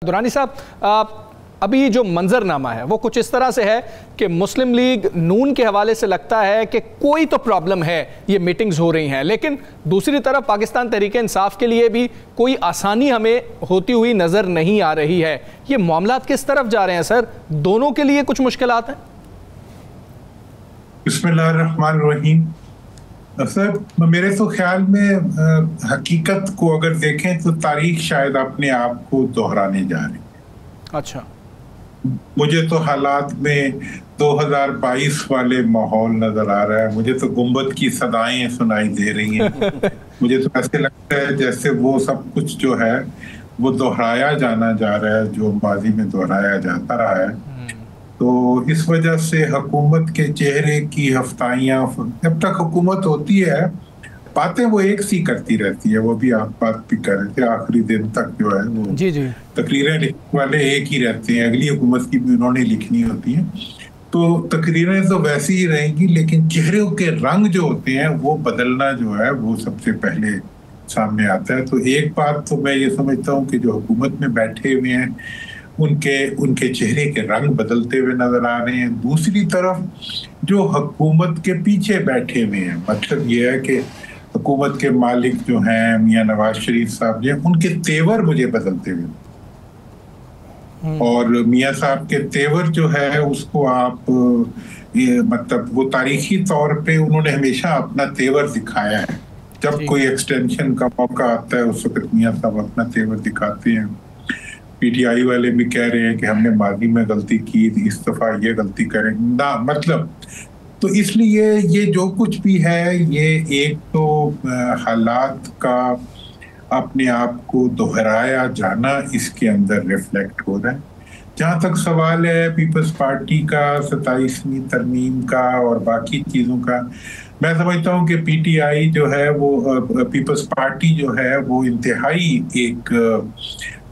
दुरानी साहब, अभी जो मंजरनामा है वो कुछ इस तरह से है कि मुस्लिम लीग नून के हवाले से लगता है कि कोई तो प्रॉब्लम है, ये मीटिंग्स हो रही हैं, लेकिन दूसरी तरफ पाकिस्तान तहरीक इंसाफ के लिए भी कोई आसानी हमें होती हुई नजर नहीं आ रही है। ये मामलात किस तरफ जा रहे हैं सर? दोनों के लिए कुछ मुश्किलात हैं? बिस्मिल्लाहिर्रहमानिर्रहीम। सर, मेरे तो ख्याल में हकीकत को अगर देखें तो तारीख शायद अपने आप को दोहराने जा रही है। अच्छा, मुझे तो हालात में 2022 वाले माहौल नजर आ रहा है। मुझे तो गुंबद की सदाएं सुनाई दे रही हैं। मुझे तो ऐसे लगता है जैसे वो सब कुछ जो है वो दोहराया जाना जा रहा है, जो माजी में दोहराया जाता रहा है। तो इस वजह से हुकूमत के चेहरे की हफ्ताइयाँ, जब तक हुकूमत होती है बातें वो एक सी करती रहती है। वो भी आप बात भी कर रहे थे, आखिरी दिन तक जो है वो जी तकरीरें लिखने वाले एक ही रहते हैं, अगली हुकूमत की भी उन्होंने लिखनी होती है। तो तकरीरें तो वैसी ही रहेंगी, लेकिन चेहरों के रंग जो होते हैं वो बदलना जो है वो सबसे पहले सामने आता है। तो एक बात तो मैं ये समझता हूँ कि जो हुकूमत में बैठे हुए हैं उनके चेहरे के रंग बदलते हुए नजर आ रहे हैं। दूसरी तरफ जो हुकूमत के पीछे बैठे हुए हैं, मतलब ये है कि हुकूमत के मालिक जो हैं मियां नवाज शरीफ साहब जी, उनके तेवर मुझे बदलते हुए। और मियां साहब के तेवर जो है उसको आप मतलब वो तारीखी तौर पे उन्होंने हमेशा अपना तेवर दिखाया है। जब कोई एक्सटेंशन का मौका आता है उस वक्त मियां साहब अपना तेवर दिखाते हैं। पीटीआई वाले भी कह रहे हैं कि हमने माजी में गलती की, इस दफा ये गलती करेंगे ना, मतलब तो इसलिए ये जो कुछ भी है ये एक तो हालात का अपने आप को दोहराया जाना इसके अंदर रिफ्लेक्ट हो रहा है। जहाँ तक सवाल है पीपल्स पार्टी का 27वीं तरमीम का और बाकी चीज़ों का, मैं समझता हूँ कि पीटीआई जो है वो पीपल्स पार्टी जो है वो इंतहाई एक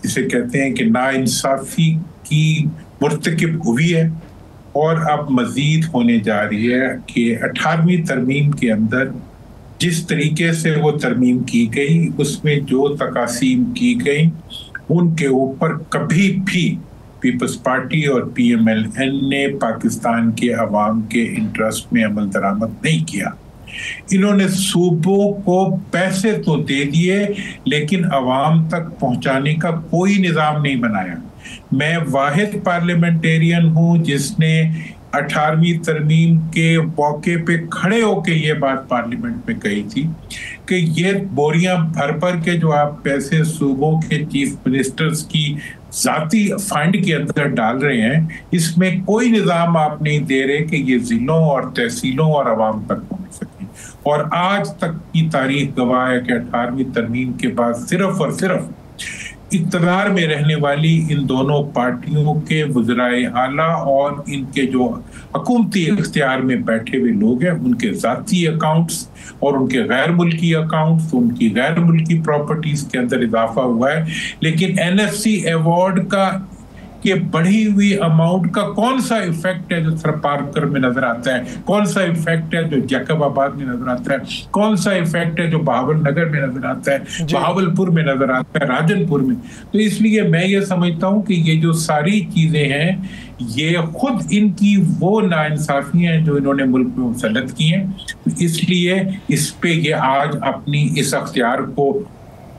जिसे कहते हैं कि नाइंसाफी की मुर्तकिब हुई है और अब मजीद होने जा रही है कि 18वीं तरमीम के अंदर जिस तरीके से वो तरमीम की गई उसमें जो तकासीम की गई उनके ऊपर कभी भी पीपल्स पार्टी और पीएमएलएन ने पाकिस्तान के अवाम के इंटरेस्ट में अमल दरामद नहीं किया। इन्होंने सूबों को पैसे तो दे दिए लेकिन अवाम तक पहुंचाने का कोई निज़ाम नहीं बनाया। मैं वाहिद पार्लियामेंटेरियन हूं जिसने 18वीं तरमीम के मौके पे खड़े होके ये बात पार्लियामेंट में कही थी कि ये बोरियां भर भर के जो आप पैसे सूबों के चीफ मिनिस्टर्स की जाती फंड के अंदर डाल रहे हैं, इसमें कोई निज़ाम आप नहीं दे रहे कि ये जिलों और तहसीलों और अवाम तक पहुंच सके। और आज तक की तारीख गवाह है कि 18वीं तरमीम के बाद सिर्फ और सिर्फ इक़्तिदार में रहने वाली इन दोनों पार्टियों के वज़राए आला और इनके जो हुकूमती इख्तियार में बैठे हुए लोग हैं उनके ज़ाती अकाउंट्स और उनके गैर मुल्की अकाउंट्स, उनकी गैर मुल्की प्रॉपर्टीज के अंदर इजाफा हुआ है। लेकिन एनएफसी अवार्ड का कि बढ़ी हुई अमाउंट का कौन सा इफेक्ट है जो सरपारकर में नजर आता है, कौन सा इफेक्ट है जो जैकबाबाद में नजर आता है, कौन सा इफेक्ट है जो बहावल नगर में नजर आता है, बहावलपुर में नजर आता है, राजनपुर में। तो इसलिए मैं ये समझता हूँ कि ये जो सारी चीजें हैं ये खुद इनकी वो नाइंसाफियां हैं जो इन्होंने मुल्क में मुसल्लत की हैं। इसलिए इस पे ये आज अपनी इस अख्तियार को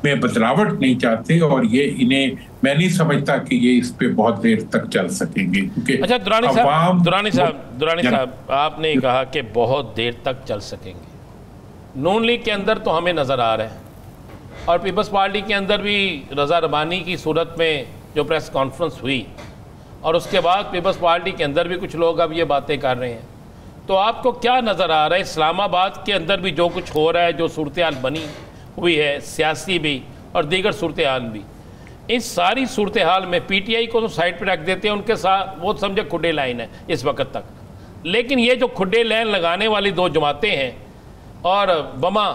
में बदलावट नहीं चाहते और ये इन्हें मैं नहीं समझता कि ये इस पे बहुत देर तक चल सकेंगे, क्योंकि अच्छा दुरानी साहब आपने कहा कि बहुत देर तक चल सकेंगे। नून लीग के अंदर तो हमें नज़र आ रहे हैं और पीपल्स पार्टी के अंदर भी रज़ा रबानी की सूरत में जो प्रेस कॉन्फ्रेंस हुई और उसके बाद पीपल्स पार्टी के अंदर भी कुछ लोग अब ये बातें कर रहे हैं। तो आपको क्या नज़र आ रहा है इस्लामाबाद के अंदर भी जो कुछ हो रहा है, जो सूरत हाल बनी हुई है सियासी भी और दीगर सूरत हाल भी, इस सारी सूरत हाल में पीटीआई को तो साइड पे रख देते हैं, उनके साथ वो समझे खुडे लाइन है इस वक्त तक, लेकिन ये जो खुडे लाइन लगाने वाली दो जमातें हैं और बमा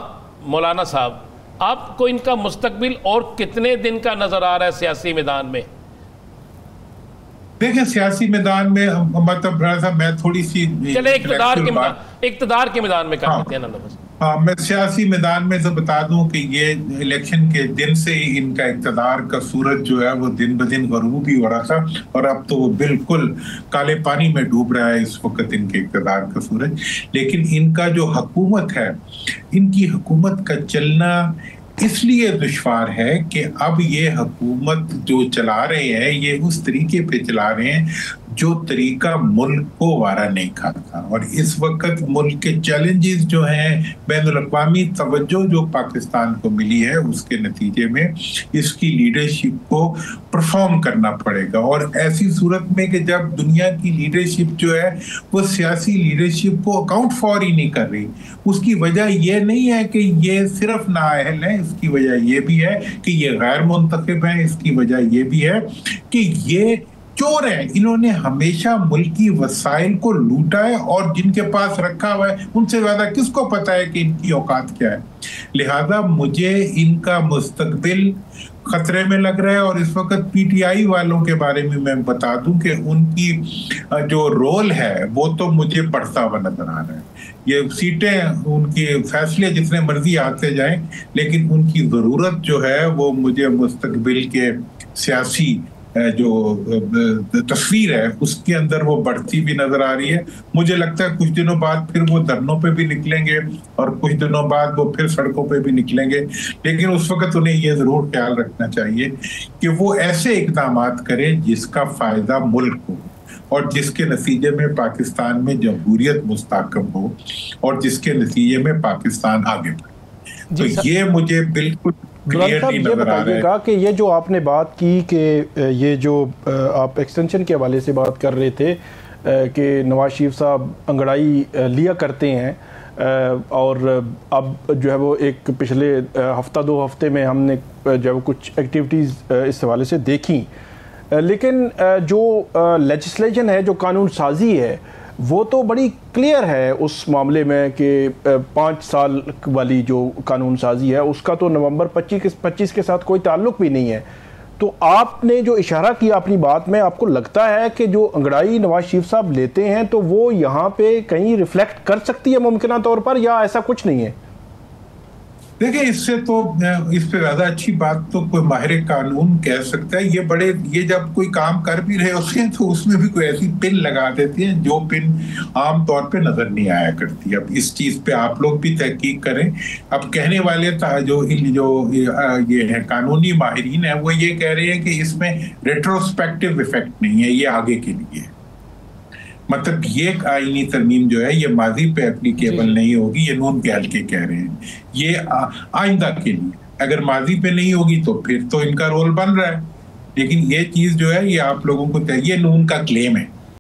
मौलाना साहब, आपको इनका मुस्तकबिल और कितने दिन का नज़र आ रहा है सियासी मैदान में? देखें सियासी मैदान में मतलब मैं थोड़ी सी चले इक़्तिदार के मैदान में कर लेते हैं ना। हाँ, मैं सियासी मैदान में तो बता दूं कि ये इलेक्शन के दिन से ही इनका इक़्तिदार का सूरज जो है वो दिन ब दिन गरूब ही हो रहा था, और अब तो वो बिल्कुल काले पानी में डूब रहा है इस वक्त इनके इक़्तिदार का सूरज। लेकिन इनका जो हुकूमत है, इनकी हुकूमत का चलना इसलिए दुश्वार है कि अब ये हुकूमत जो चला रहे हैं ये उस तरीके पे चला रहे हैं जो तरीका मुल्क को वारा नहीं खाता। और इस वक्त मुल्क के चैलेंजेस जो हैं, बैनुल-अक़वामी तवज्जो जो पाकिस्तान को मिली है, उसके नतीजे में इसकी लीडरशिप को परफॉर्म करना पड़ेगा। और ऐसी सूरत में कि जब दुनिया की लीडरशिप जो है वो सियासी लीडरशिप को अकाउंट फॉर ही नहीं कर रही, उसकी वजह ये नहीं है कि ये सिर्फ नाअहल है, इसकी वजह ये भी है कि ये गैर मुंतखब है, इसकी वजह ये भी है कि ये चोर है। इन्होंने हमेशा मुल्की वसाइल को लूटा है, और जिनके पास रखा हुआ है उनसे ज्यादा किसको पता है कि इनकी औकात क्या है। लिहाजा मुझे इनका मुस्तकबिल खतरे में लग रहा है। और इस वक्त पीटीआई वालों के बारे में मैं बता दूं कि उनकी जो रोल है वो तो मुझे बढ़ता हुआ नजर आ रहा है। ये सीटें, उनके फैसले जितने मर्जी आते जाएं, लेकिन उनकी जरूरत जो है वो मुझे मुस्तकबिल के सियासी जो तस्वीर है उसके अंदर वो बढ़ती भी नजर आ रही है। मुझे लगता है कुछ दिनों बाद फिर वो धरनों पे भी निकलेंगे, और कुछ दिनों बाद वो फिर सड़कों पे भी निकलेंगे। लेकिन उस वक्त उन्हें ये जरूर ख्याल रखना चाहिए कि वो ऐसे इक़दामात करें जिसका फायदा मुल्क को, और जिसके नतीजे में पाकिस्तान में जमहूरियत मुस्तहकम हो, और जिसके नतीजे में पाकिस्तान आगे बढ़े। तो ये मुझे बिल्कुल साहब ये बताइएगा कि ये जो आपने बात की कि ये जो आप एक्सटेंशन के हवाले से बात कर रहे थे कि नवाज शरीफ साहब अंगड़ाई लिया करते हैं, और अब जो है वो एक पिछले हफ्ता 2 हफ्ते में हमने जो है कुछ एक्टिविटीज़ इस हवाले से देखी, लेकिन जो लेजिस्लेशन है, जो कानून साजी है, वो तो बड़ी क्लियर है उस मामले में कि 5 साल वाली जो कानून साजी है उसका तो नवंबर 25 के साथ कोई ताल्लुक भी नहीं है। तो आपने जो इशारा किया अपनी बात में, आपको लगता है कि जो अंगड़ाई नवाज शरीफ साहब लेते हैं तो वो यहाँ पे कहीं रिफ्लेक्ट कर सकती है मुमकिन तौर पर, या ऐसा कुछ नहीं है? देखिए, इससे तो इस पे ज्यादा अच्छी बात तो कोई माहिर कानून कह सकता है। ये जब कोई काम कर भी रहे होते हैं तो उसमें भी कोई ऐसी पिन लगा देती है जो पिन आम तौर पे नजर नहीं आया करती। अब इस चीज पे आप लोग भी तहकीक करें। अब कहने वाले जो ये है कानूनी माहिरीन है, वो ये कह रहे हैं कि इसमें रेट्रोस्पेक्टिव इफेक्ट नहीं है, ये आगे के लिए। मतलब ये आईनी तरमीम जो है ये माजी पे एप्लीकेबल नहीं होगी, ये नून के हल्के कह रहे हैं। ये आइंदा के लिए, अगर माजी पे नहीं होगी तो फिर तो इनका रोल बन रहा है। लेकिन ये चीज जो है ये आप लोगों को, ये नून का क्लेम है।